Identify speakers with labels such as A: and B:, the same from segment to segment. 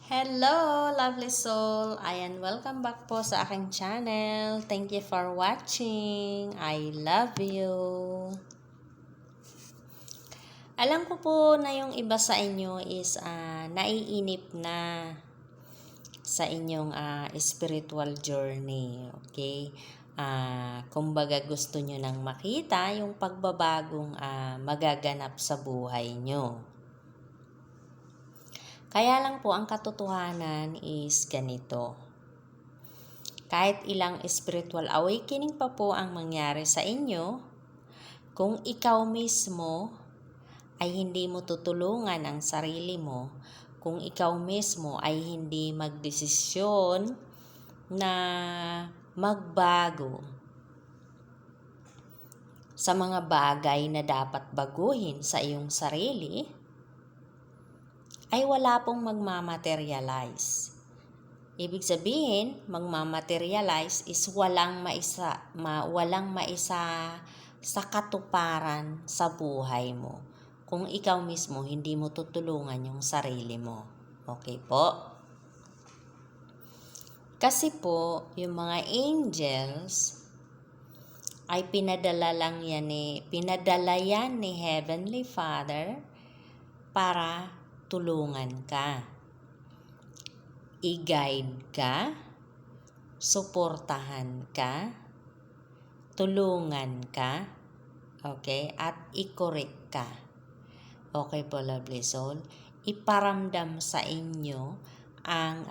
A: Hello, lovely soul! Ayan, welcome back po sa aking channel. Thank you for watching. I love you. Alam ko po na yung iba sa inyo is naiinip na sa inyong spiritual journey. Okay? Kumbaga gusto nyo nang makita yung pagbabagong magaganap sa buhay nyo. Kaya lang po, ang katotohanan is ganito. Kahit ilang spiritual awakening pa po ang mangyari sa inyo, kung ikaw mismo ay hindi mo tutulungan ang sarili mo, kung ikaw mismo ay hindi magdesisyon na magbago sa mga bagay na dapat baguhin sa iyong sarili, ay wala pong magmamaterialize. Ibig sabihin, magmamaterialize is walang maisa sa katuparan sa buhay mo. Kung ikaw mismo hindi mo tutulungan yung sarili mo. Okay po? Kasi po, yung mga angels ay pinadala yan ni Heavenly Father para tulungan ka, i-guide ka, suportahan ka, tulungan ka, okay, at i-correct ka. Okay po, lovely soul? Iparamdam sa inyo ang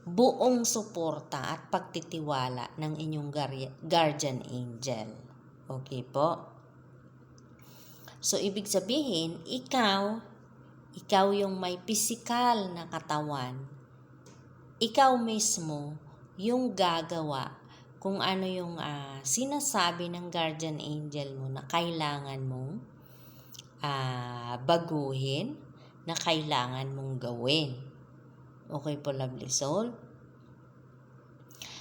A: buong suporta at pagtitiwala ng inyong guardian angel. Okay po? So, ibig sabihin, ikaw yung may pisikal na katawan. Ikaw mismo yung gagawa kung ano yung sinasabi ng guardian angel mo na kailangan mong baguhin, na kailangan mong gawin. Okay po, lovely soul?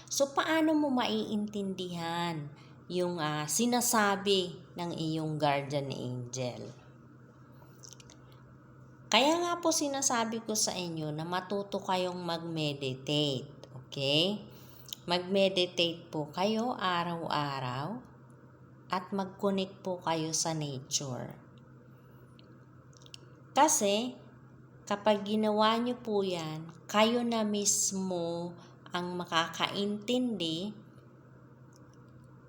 A: So, paano mo maiintindihan yung sinasabi ng iyong guardian angel? Kaya nga po sinasabi ko sa inyo na matuto kayong mag-meditate. Okay? Mag-meditate po kayo araw-araw at mag-connect po kayo sa nature. Kasi kapag ginawa nyo po yan, kayo na mismo ang makakaintindi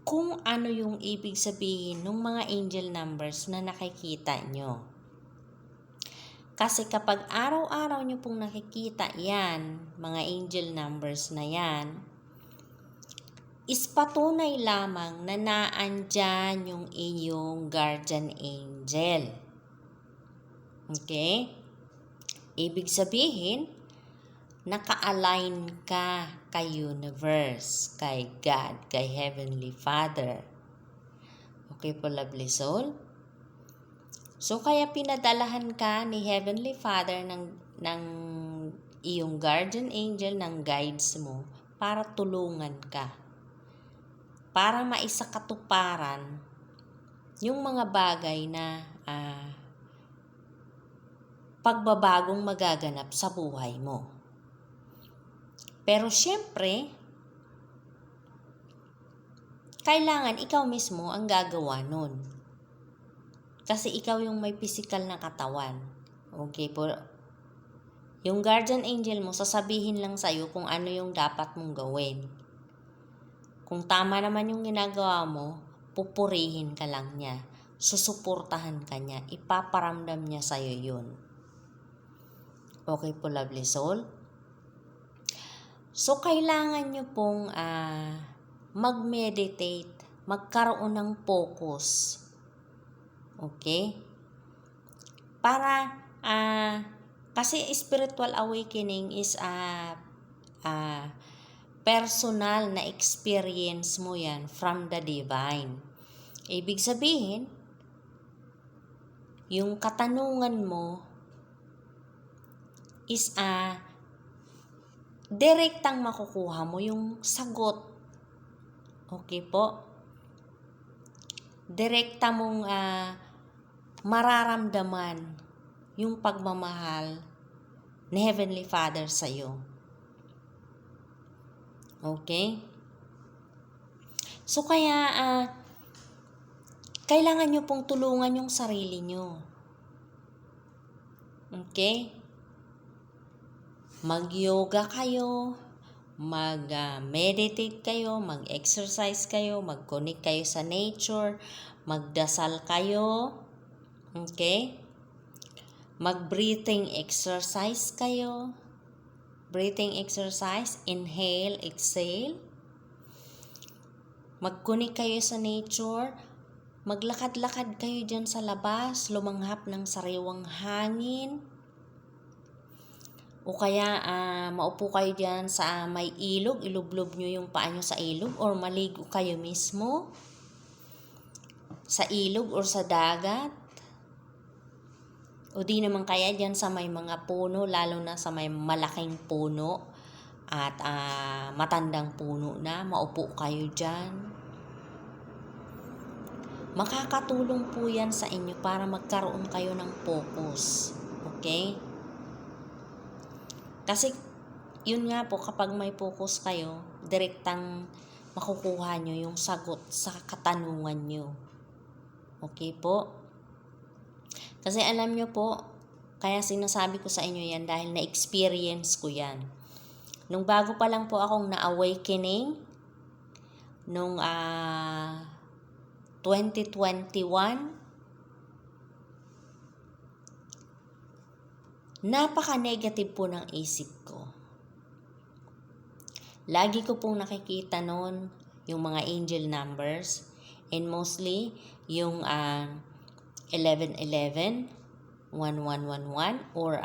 A: kung ano yung ibig sabihin ng mga angel numbers na nakikita nyo. Kasi kapag araw-araw nyo pong nakikita yan, mga angel numbers na yan, is patunay lamang na naandyan yung iyong guardian angel. Okay? Ibig sabihin, naka-align ka kay universe, kay God, kay Heavenly Father. Okay po, lovely soul? So, kaya pinadalahan ka ni Heavenly Father ng iyong guardian angel, ng guides mo, para tulungan ka. Para maisakatuparan yung mga bagay na pagbabagong magaganap sa buhay mo. Pero syempre, kailangan ikaw mismo ang gagawa nun. Kasi ikaw yung may physical na katawan. Okay po? Yung guardian angel mo, sasabihin lang sa'yo kung ano yung dapat mong gawin. Kung tama naman yung ginagawa mo, pupurihin ka lang niya. Susuportahan ka niya. Ipaparamdam niya sa'yo yun. Okay po, lovely soul? So, kailangan nyo pong mag-meditate, magkaroon ng focus. Okay? Para, kasi spiritual awakening is personal na experience mo yan from the divine. Ibig sabihin, yung katanungan mo is direktang makukuha mo yung sagot. Okay po? Direkta mong mararamdaman yung pagmamahal ni Heavenly Father sa'yo. Okay? So kaya, kailangan nyo pong tulungan yung sarili nyo. Okay? Mag-yoga kayo, mag-meditate kayo, mag-exercise kayo, mag-connect kayo sa nature, magdasal kayo, okay? Mag-breathing exercise kayo. Breathing exercise, inhale, exhale. Mag-connect kayo sa nature, maglakad-lakad kayo dyan sa labas, lumanghap ng sariwang hangin. O kaya maupo kayo dyan sa may ilog, ilublob nyo yung paa nyo sa ilog, or maligo kayo mismo sa ilog or sa dagat. O di naman kaya dyan sa may mga puno, lalo na sa may malaking puno at matandang puno na, maupo kayo dyan. Makakatulong po yan sa inyo para magkaroon kayo ng focus. Okay? Kasi yun nga po, kapag may focus kayo, direktang makukuha nyo yung sagot sa katanungan nyo. Okay po? Kasi alam nyo po, kaya sinasabi ko sa inyo yan dahil na-experience ko yan. Nung bago pa lang po akong na-awakening, nung 2021, napaka-negative po ng isip ko. Lagi ko pong nakikita noon yung mga angel numbers, and mostly yung 1111, 1111, or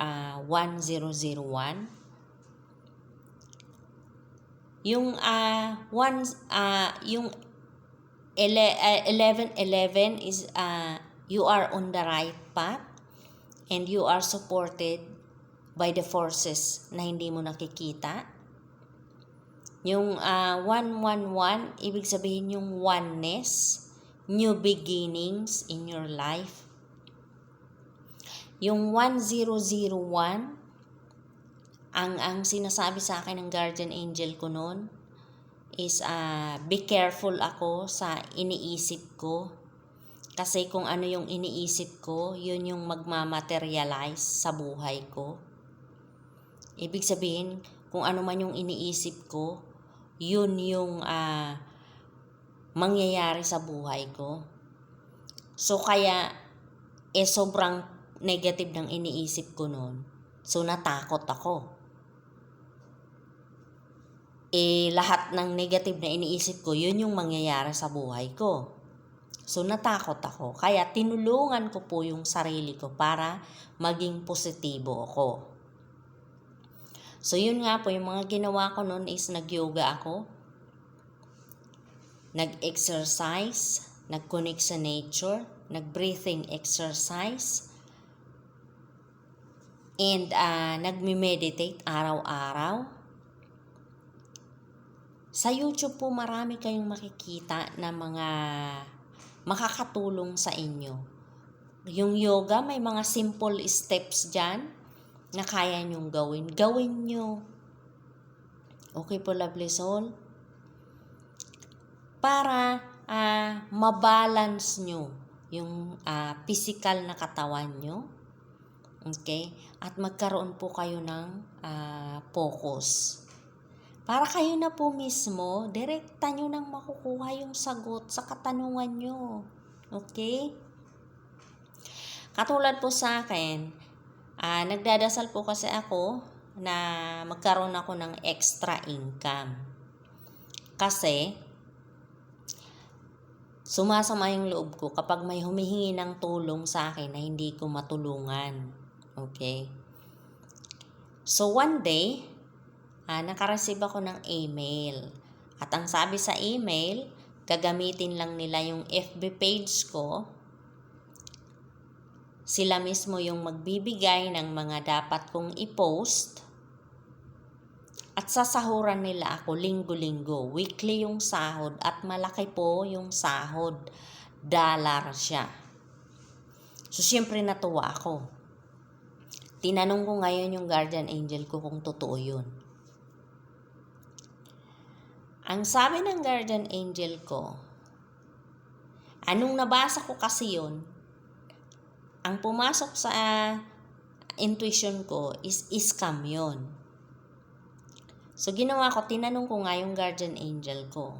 A: 1001. Yung 1111 is you are on the right path and you are supported by the forces na hindi mo nakikita. Yung 111, ibig sabihin yung oneness, new beginnings in your life. Yung 1001, ang sinasabi sa akin ng guardian angel ko noon is be careful ako sa iniisip ko. Kasi kung ano yung iniisip ko, yun yung magmamaterialize sa buhay ko. Ibig sabihin, kung ano man yung iniisip ko, yun yung mangyayari sa buhay ko. So kaya, sobrang negative ng iniisip ko noon. So natakot ako. Lahat ng negative na iniisip ko, yun yung mangyayari sa buhay ko. So natakot ako. Kaya tinulungan ko po yung sarili ko para maging positibo ako. So yun nga po, yung mga ginawa ko noon is nag-yoga ako, nag-exercise, nag-connect sa nature, nag-breathing exercise, and nagme-meditate araw-araw. Sa YouTube po marami kayong makikita na mga makakatulong sa inyo. Yung yoga, may mga simple steps dyan na kaya nyong gawin. Gawin nyo. Okay po, lovely soul? Para mabalance nyo yung physical na katawan nyo. Okay? At magkaroon po kayo ng focus. Para kayo na po mismo, direkta nyo nang makukuha yung sagot sa katanungan nyo. Okay? Katulad po sa akin, nagdadasal po kasi ako na magkaroon ako ng extra income. Kasi, sumasama yung loob ko kapag may humihingi ng tulong sa akin na hindi ko matulungan. Okay? So, one day, nakareceive ako ng email. At ang sabi sa email, gagamitin lang nila yung FB page ko. Sila mismo yung magbibigay ng mga dapat kong i-post. At sasahuran nila ako linggo-linggo. Weekly yung sahod at malaki po yung sahod. $1 siya. So, syempre natuwa ako. Tinanong ko ngayon yung guardian angel ko kung totoo yun. Ang sabi ng guardian angel ko, anong nabasa ko kasi yun, ang pumasok sa intuition ko is scam yun. So, ginawa ko, tinanong ko nga yung guardian angel ko.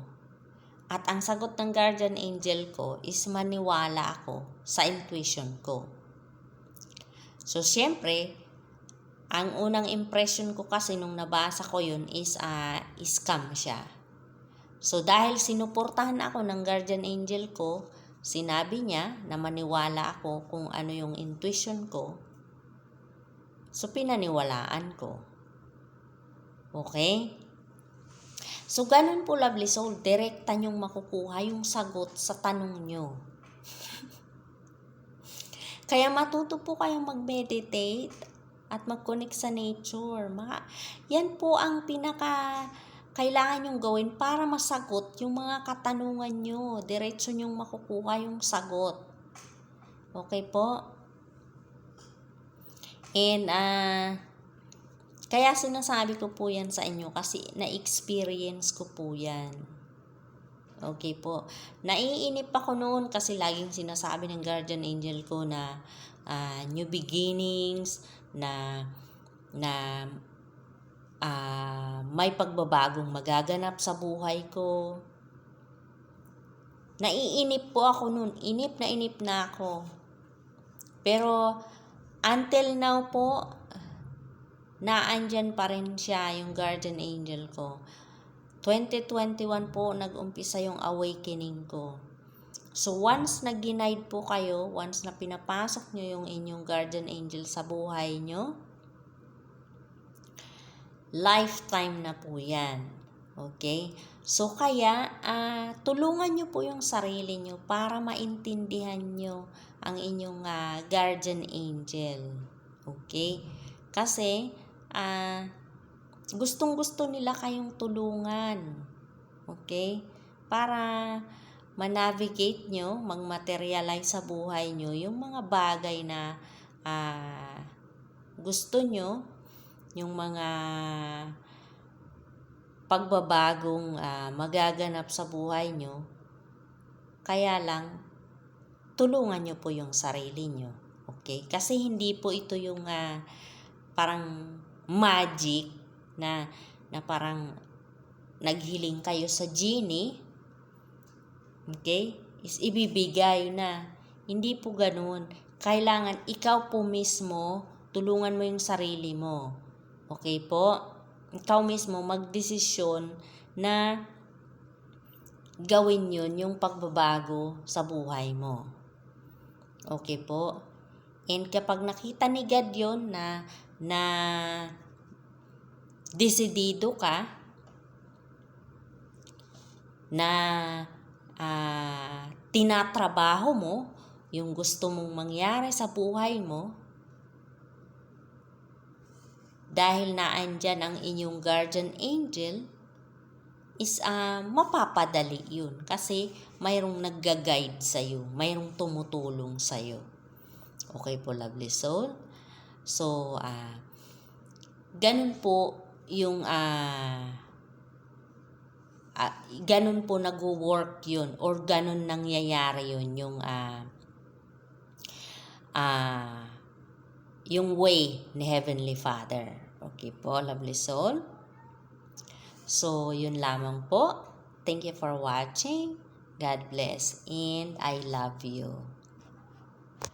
A: At ang sagot ng guardian angel ko is maniwala ako sa intuition ko. So, syempre, ang unang impression ko kasi nung nabasa ko yun is scam siya. So, dahil sinuportahan ako ng guardian angel ko, sinabi niya na maniwala ako kung ano yung intuition ko. So, pinaniwalaan ko. Okay? So, ganun po, lovely soul. Direkta nyong makukuha yung sagot sa tanong nyo. Kaya matuto po kayong mag-meditate at mag-connect sa nature. Yan po ang kailangan nyong gawin para masagot yung mga katanungan nyo. Diretso nyong makukuha yung sagot. Okay po? And, kaya sinasabi ko po yan sa inyo kasi na-experience ko po yan. Okay po. Naiinip ako noon kasi laging sinasabi ng guardian angel ko na new beginnings, na may pagbabagong magaganap sa buhay ko. Naiinip po ako noon. Inip na ako. Pero until now po, naandyan pa rin siya, yung guardian angel ko. 2021 po, nag-umpisa yung awakening ko. So, once na ginaid po kayo, once na pinapasok nyo yung inyong guardian angel sa buhay nyo, lifetime na po yan. Okay? So, kaya, tulungan nyo po yung sarili nyo para maintindihan nyo ang inyong guardian angel. Okay? Kasi, gustong-gusto nila kayong tulungan. Okay? Para ma-navigate nyo, mag-materialize sa buhay nyo yung mga bagay na gusto nyo, yung mga pagbabagong magaganap sa buhay nyo. Kaya lang, tulungan nyo po yung sarili nyo. Okay? Kasi hindi po ito yung parang magic na parang naghiling kayo sa genie, okay, is ibibigay na. Hindi po ganoon. Kailangan ikaw po mismo, tulungan mo yung sarili mo. Okay po? Ikaw mismo magdesisyon na gawin yun, yung pagbabago sa buhay mo. Okay po? And kapag nakita ni God yun na desidido ka na tinatrabaho mo yung gusto mong mangyari sa buhay mo, dahil naandyan ang inyong guardian angel, is mapapadali yun kasi mayroong nagga-guide sa'yo, mayroong tumutulong sa'yo. Okay po, lovely soul? So, ganun po yung ganun po nag-work yun or ganun nangyayari yun yung way ni Heavenly Father. Okay po, lovely soul? So, yun lamang po. Thank you for watching. God bless and I love you.